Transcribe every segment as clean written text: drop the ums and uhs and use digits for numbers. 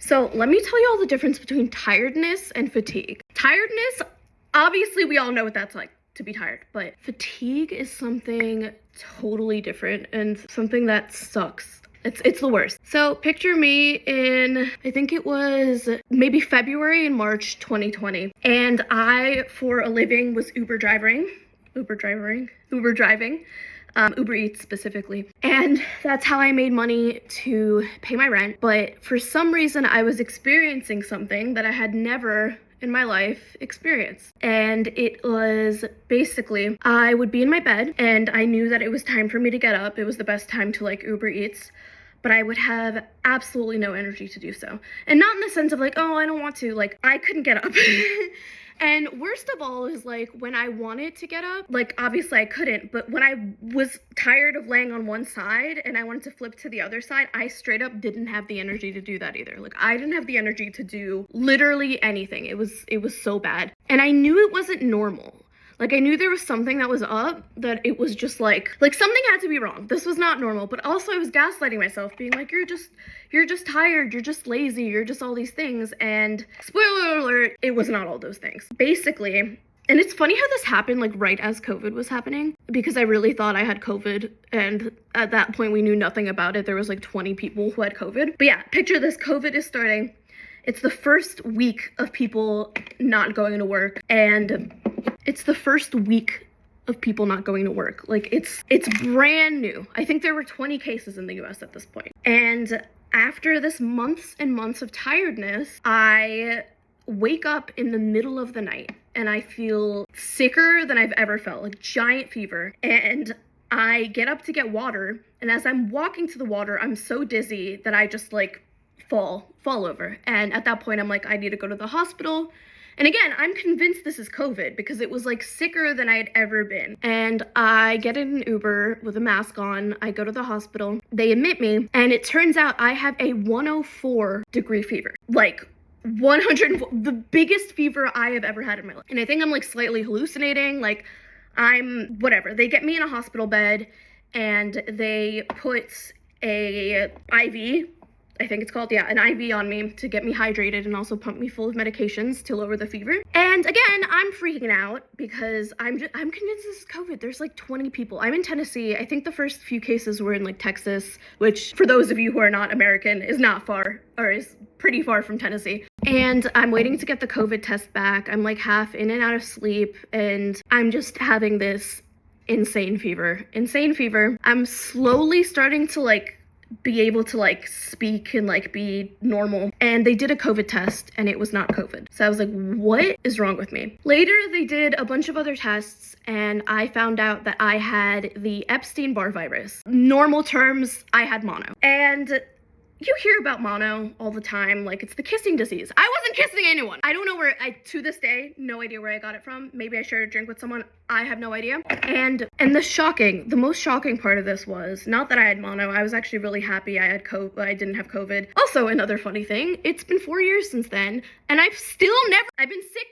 So let me tell you all the difference between tiredness and fatigue. Tiredness, obviously we all know what that's like, to be tired, but fatigue is something totally different and something that sucks. It's the worst. So picture me in, I think it was maybe February and March 2020. And I, for a living, was Uber driving, Uber Eats specifically. And that's how I made money to pay my rent. But for some reason, I was experiencing something that I had never in my life experienced. And it was basically, I would be in my bed and I knew that it was time for me to get up. It was the best time to like Uber Eats, but I would have absolutely no energy to do so. And not in the sense of like, oh, I don't want to, like I couldn't get up. And worst of all is like when I wanted to get up, like obviously I couldn't, but when I was tired of laying on one side and I wanted to flip to the other side, I straight up didn't have the energy to do that either. Like I didn't have the energy to do literally anything. It was so bad. And I knew it wasn't normal. Like I knew there was something that was up, that it was just like something had to be wrong. This was not normal, but also I was gaslighting myself, being like, you're just tired, you're just lazy, you're just all these things. And spoiler alert, it was not all those things. Basically, and it's funny how this happened like right as COVID was happening, because I really thought I had COVID. And at that point we knew nothing about it. There was like 20 people who had COVID. But yeah, picture this, COVID is starting. It's the first week of people not going to work, and it's the first week of people not going to work. Like it's brand new. I think there were 20 cases in the US at this point. And after this months and months of tiredness, I wake up in the middle of the night and I feel sicker than I've ever felt, like giant fever. And I get up to get water, and as I'm walking to the water, I'm so dizzy that I just like fall over. And at that point I'm like, I need to go to the hospital. And again, I'm convinced this is COVID because it was like sicker than I had ever been. And I get in an Uber with a mask on. I go to the hospital. They admit me. And it turns out I have a 104 degree fever. Like 104, the biggest fever I have ever had in my life. And I think I'm like slightly hallucinating. Like I'm whatever. They get me in a hospital bed and they put a IV, I think it's called, yeah, an IV on me to get me hydrated and also pump me full of medications to lower the fever. And again, I'm freaking out because I'm convinced this is COVID. There's like 20 people. I'm in Tennessee. I think the first few cases were in like Texas, which for those of you who are not American is not far, or is pretty far from Tennessee. And I'm waiting to get the COVID test back. I'm like half in and out of sleep, and I'm just having this insane fever. I'm slowly starting to like be able to like speak and like be normal, and they did a COVID test and it was not COVID. So I was like, what is wrong with me? Later they did a bunch of other tests and I found out that I had the Epstein-Barr virus. Normal terms, I had mono. And you hear about mono all the time, like it's the kissing disease. I wasn't kissing anyone. I don't know where, to this day, no idea where I got it from. Maybe I shared a drink with someone, I have no idea. And the most shocking part of this was, not that I had mono, I was actually really happy I didn't have COVID. Also, another funny thing, it's been 4 years since then, and I've been sick,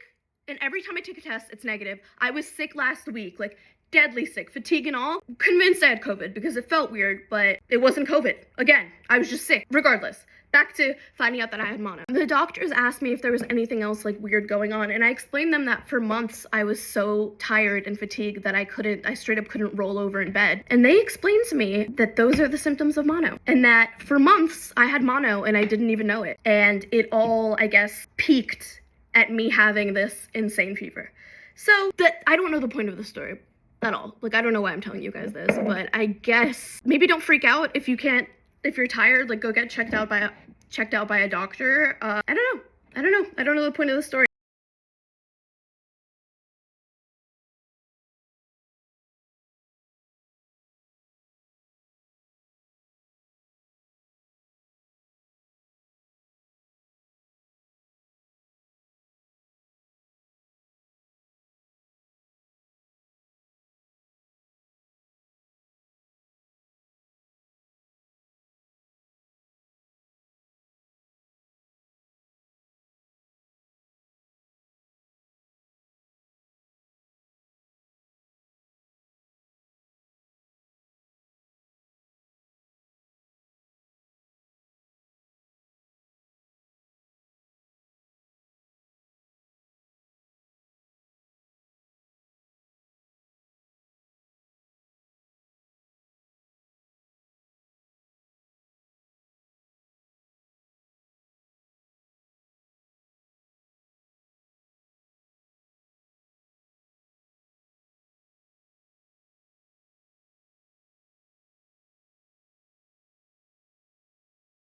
and every time I take a test, it's negative. I was sick last week, like, deadly sick, fatigue and all. Convinced I had COVID because it felt weird, but it wasn't COVID. Again, I was just sick. Regardless, back to finding out that I had mono. The doctors asked me if there was anything else like weird going on, and I explained them that for months I was so tired and fatigued that I straight up couldn't roll over in bed. And they explained to me that those are the symptoms of mono, and that for months I had mono and I didn't even know it. And it all, I guess, peaked at me having this insane fever. So that, I don't know the point of the story at all. Like, I don't know why I'm telling you guys this, but I guess maybe don't freak out if you're tired, like go get checked out by a doctor. I don't know the point of the story.